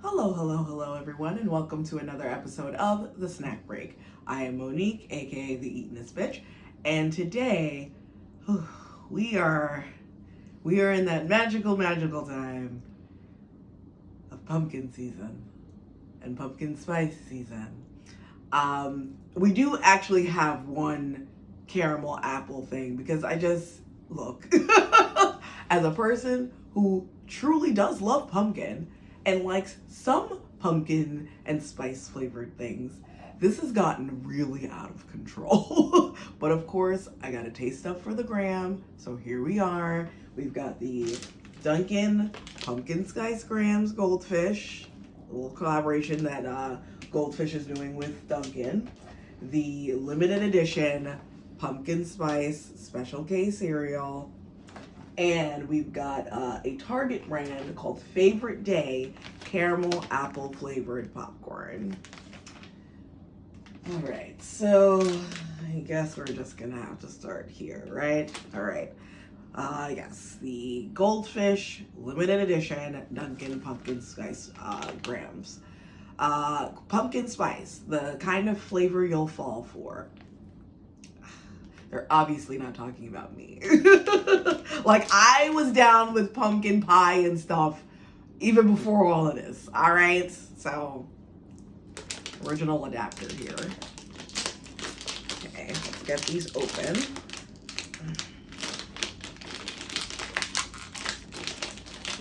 Hello, everyone, and welcome to another episode of The Snack Break. I am Monique, aka the Eatin'est Bitch, and today we are in that magical time of pumpkin season and pumpkin spice season. We do actually have one caramel apple thing because I just look as a person who truly does love pumpkin and likes some pumpkin and spice flavored things. This has gotten really out of control. But of course, I gotta taste stuff for the gram. So here we are. We've got the Dunkin Pumpkin Spice Grahams Goldfish, a little collaboration that Goldfish is doing with Dunkin. The limited edition pumpkin spice special K cereal. And we've got a Target brand called Favorite Day caramel apple flavored popcorn. All right, so I guess we're just gonna have to start here, right? All right. Yes, the Goldfish limited edition Dunkin Pumpkin Spice Grahams. Pumpkin spice, the kind of flavor you'll fall for. They're obviously not talking about me. Like, I was down with pumpkin pie and stuff even before all of this. All right, so original adapter here. Okay, let's get these open.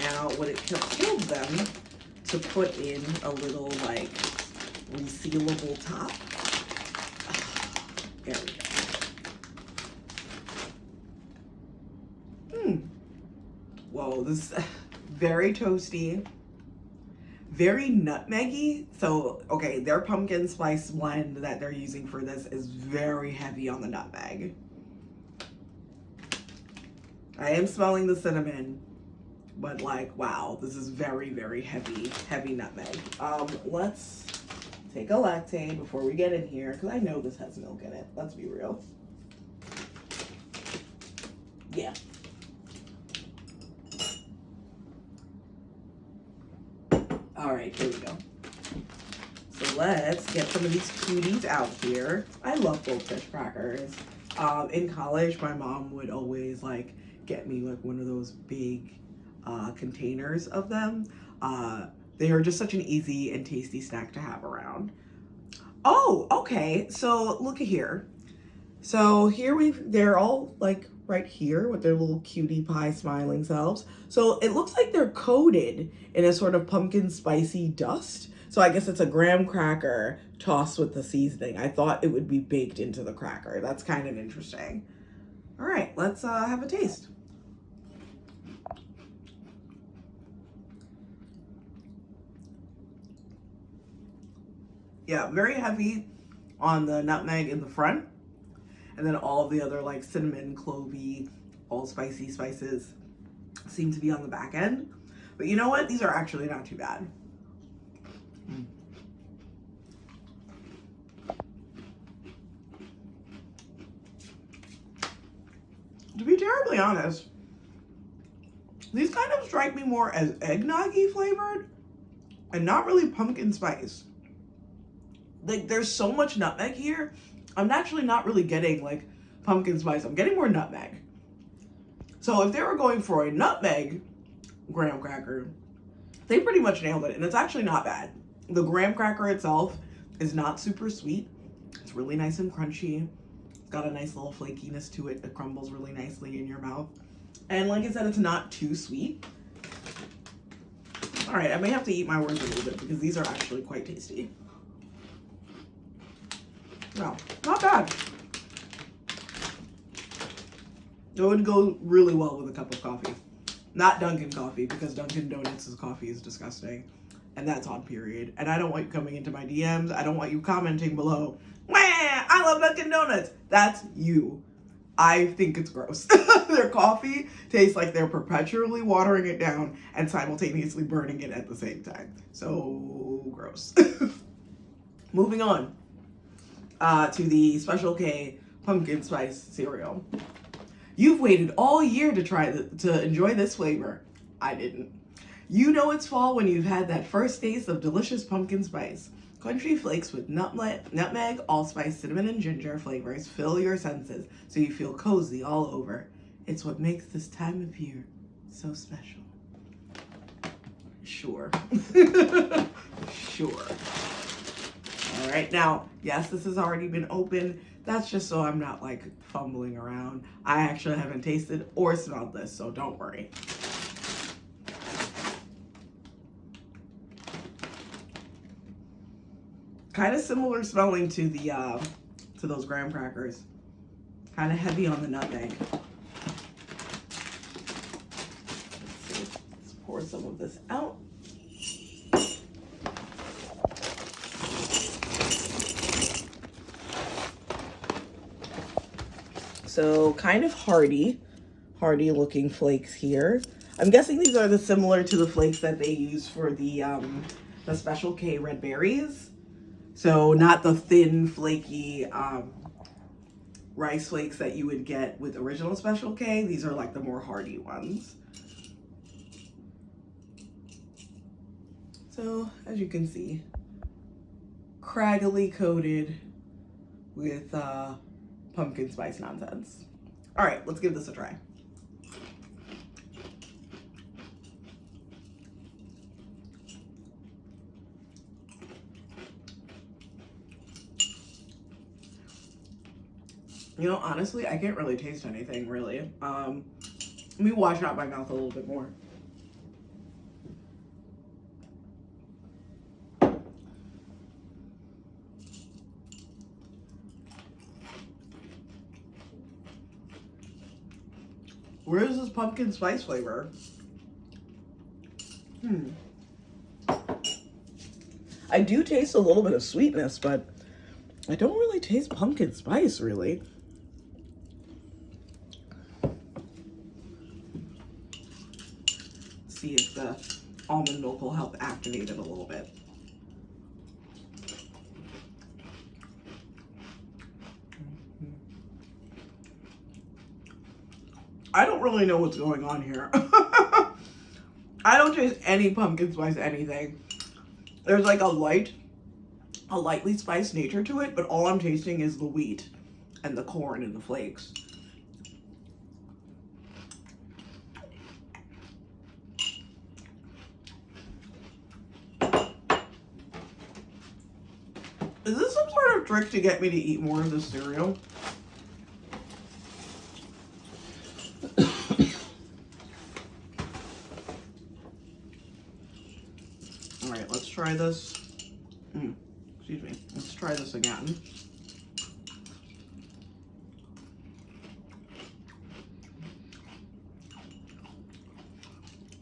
Now, what it kills them to put in a little like resealable top. There we go. Whoa, this is very toasty, very nutmeggy. So, okay, their pumpkin spice blend that they're using for this is very heavy on the nutmeg. I am smelling the cinnamon, but like, wow, this is very heavy nutmeg. Let's take a latte before we get in here, because I know this has milk in it. Let's be real. Yeah. All right, here we go. So let's get some of these cuties out here. I love Goldfish crackers. In college, my mom would always like get me like one of those big containers of them. They are just such an easy and tasty snack to have around. Oh, okay. So look at here. So here they're all like right here with their little cutie pie smiling selves. So it looks like they're coated in a sort of pumpkin spicy dust. So I guess it's a graham cracker tossed with the seasoning. I thought it would be baked into the cracker. That's kind of interesting. All right, let's have a taste. Yeah, very heavy on the nutmeg in the front. And then all of the other like cinnamon, clovey, all spicy spices seem to be on the back end. But you know what? These are actually not too bad. To be terribly honest, these kind of strike me more as eggnoggy flavored and not really pumpkin spice. Like, there's so much nutmeg here. I'm actually not really getting like pumpkin spice. I'm getting more nutmeg. So if they were going for a nutmeg graham cracker, they pretty much nailed it. And it's actually not bad. The graham cracker itself is not super sweet. It's really nice and crunchy. It's got a nice little flakiness to it. It crumbles really nicely in your mouth. And like I said, it's not too sweet. All right, I may have to eat my words a little bit because these are actually quite tasty. No, not bad. It would go really well with a cup of coffee. Not Dunkin' coffee, because Dunkin' Donuts' coffee is disgusting. And that's on period. And I don't want you coming into my DMs. I don't want you commenting below, "Wah, I love Dunkin' Donuts." That's you. I think it's gross. Their coffee tastes like they're perpetually watering it down and simultaneously burning it at the same time. So gross. Moving on to the Special K pumpkin spice cereal. You've waited all year to enjoy this flavor. I didn't. You know it's fall when you've had that first taste of delicious pumpkin spice. Country flakes with nutmeg, allspice, cinnamon, and ginger flavors fill your senses so you feel cozy all over. It's what makes this time of year so special. Sure. Sure. All right, now, yes, this has already been opened. That's just so I'm not like fumbling around. I actually haven't tasted or smelled this, so don't worry. Kind of similar smelling to the to those graham crackers. Kind of heavy on the nutmeg. Let's see. Let's pour some of this out. So kind of hearty looking flakes here. I'm guessing these are the similar to the flakes that they use for the Special K red berries. So not the thin, flaky rice flakes that you would get with original Special K. These are like the more hearty ones. So as you can see, craggily coated with pumpkin spice nonsense. All right, let's give this a try. You know, honestly, I can't really taste anything, really. Let me wash out my mouth a little bit more. Where is this pumpkin spice flavor? I do taste a little bit of sweetness, but I don't really taste pumpkin spice, really. See if the almond milk will help activate it a little bit. I don't really know what's going on here. I don't taste any pumpkin spice anything. There's like a lightly spiced nature to it, but all I'm tasting is the wheat and the corn and the flakes. Is this some sort of trick to get me to eat more of this cereal? All right, let's try this. Excuse me. Let's try this again.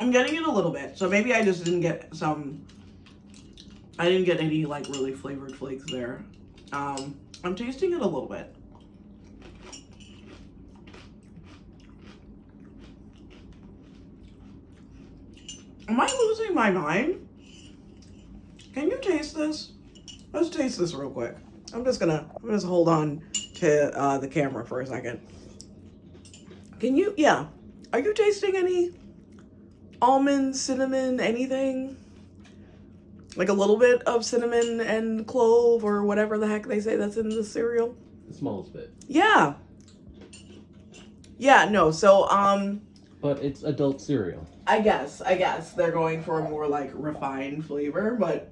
I'm getting it a little bit, so maybe I just didn't get I didn't get any like really flavored flakes there. I'm tasting it a little bit. Am I losing my mind? Can you taste this? Let's taste this real quick. I'm just hold on to the camera for a second. Can you, yeah. Are you tasting any almond, cinnamon, anything? Like a little bit of cinnamon and clove or whatever the heck they say that's in the cereal? The smallest bit. Yeah. Yeah, no, so, But it's adult cereal. I guess they're going for a more like refined flavor, but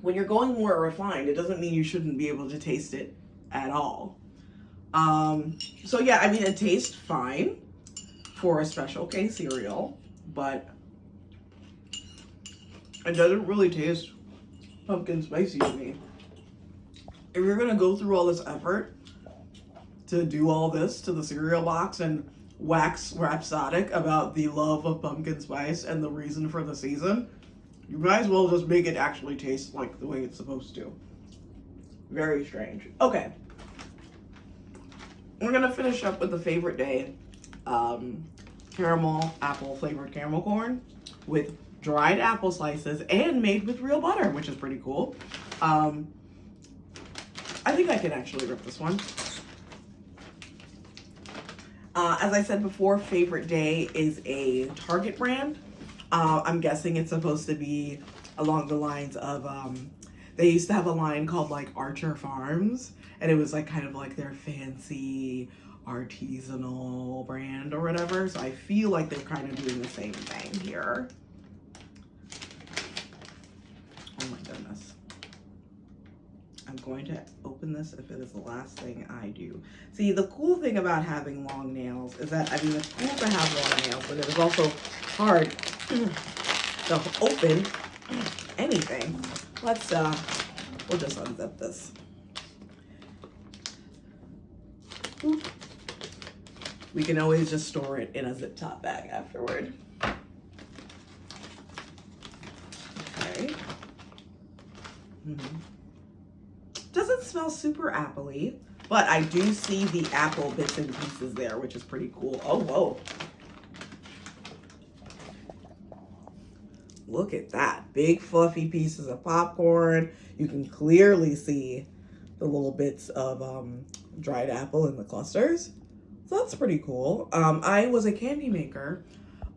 when you're going more refined, it doesn't mean you shouldn't be able to taste it at all. So yeah, I mean, it tastes fine for a Special K cereal, but it doesn't really taste pumpkin spicy to me. If you're gonna go through all this effort to do all this to the cereal box and wax rhapsodic about the love of pumpkin spice and the reason for the season, you might as well just make it actually taste like the way it's supposed to. Very strange. Okay. We're gonna finish up with the favorite day. Caramel apple flavored caramel corn with dried apple slices and made with real butter, which is pretty cool. I think I can actually rip this one. As I said before, favorite day is a Target brand. I'm guessing it's supposed to be along the lines of, they used to have a line called like Archer Farms, and it was like kind of like their fancy artisanal brand or whatever. So I feel like they're kind of doing the same thing here. Oh my goodness. I'm going to open this if it is the last thing I do. See, the cool thing about having long nails is that, I mean, it's cool to have long nails, but it is also hard to open anything. Let's, we'll just unzip this. We can always just store it in a zip top bag afterward. Okay. Doesn't smell super appley, but I do see the apple bits and pieces there, which is pretty cool. Oh, whoa. Look at that. Big fluffy pieces of popcorn. You can clearly see the little bits of dried apple in the clusters. So that's pretty cool. I was a candy maker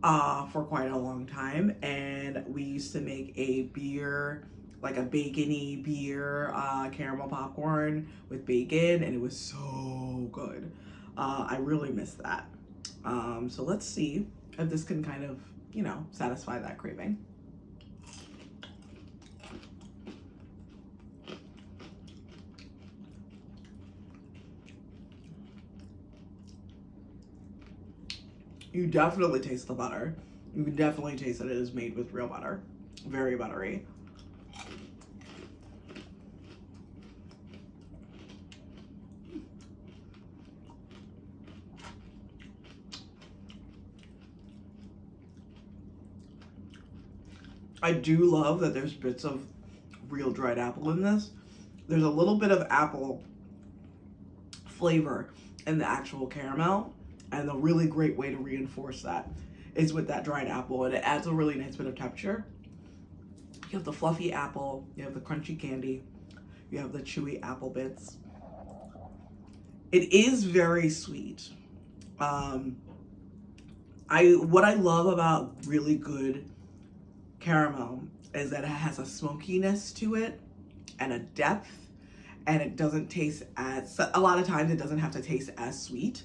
for quite a long time, and we used to make a beer, like a bacon-y beer, caramel popcorn with bacon, and it was so good. I really miss that. So let's see if this can kind of, you know, satisfy that craving. You definitely taste the butter. You can definitely taste that it is made with real butter. Very buttery. I do love that there's bits of real dried apple in this. There's a little bit of apple flavor in the actual caramel, and a really great way to reinforce that is with that dried apple, and it adds a really nice bit of texture. You have the fluffy apple, you have the crunchy candy, you have the chewy apple bits. It is very sweet. What I love about really good caramel is that it has a smokiness to it and a depth, and it doesn't taste as, a lot of times it doesn't have to taste as sweet.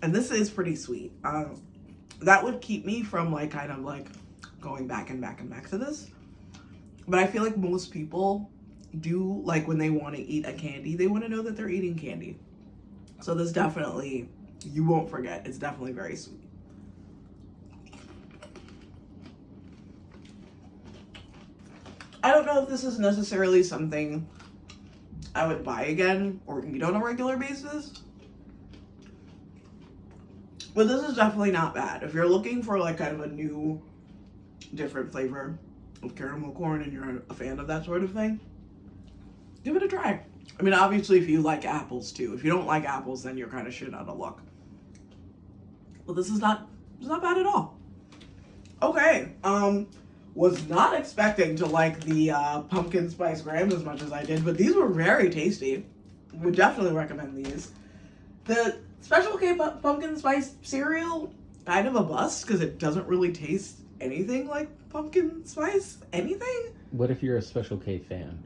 And this is pretty sweet. That would keep me from like kind of like going back and back and back to this. But I feel like most people do, like when they want to eat a candy, they want to know that they're eating candy. So this definitely, you won't forget. It's definitely very sweet. I don't know if this is necessarily something I would buy again or eat on a regular basis. But this is definitely not bad. If you're looking for like kind of a new, different flavor of caramel corn and you're a fan of that sort of thing, give it a try. I mean, obviously if you like apples too. If you don't like apples, then you're kind of shit out of luck. But this is not bad at all. Okay, was not expecting to like the pumpkin spice grahams as much as I did, but these were very tasty. Would definitely recommend these. The Special K pumpkin spice cereal, kind of a bust because it doesn't really taste anything like pumpkin spice anything. What if you're a Special K fan?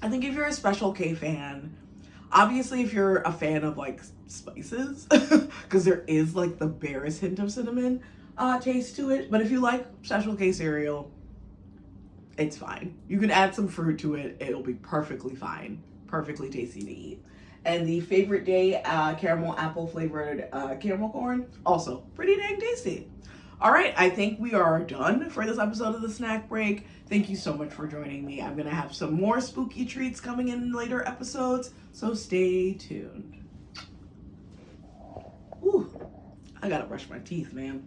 I think if you're a Special K fan, obviously if you're a fan of like spices, because there is like the barest hint of cinnamon taste to it, but if you like Special K cereal, it's fine. You can add some fruit to it, it'll be perfectly fine, perfectly tasty to eat. And the favorite day caramel apple flavored caramel corn, also pretty dang tasty. All right, I think we are done for this episode of the Snack Break. Thank you so much for joining me. I'm gonna have some more spooky treats coming in later episodes, so stay tuned. Ooh, I gotta brush my teeth, man.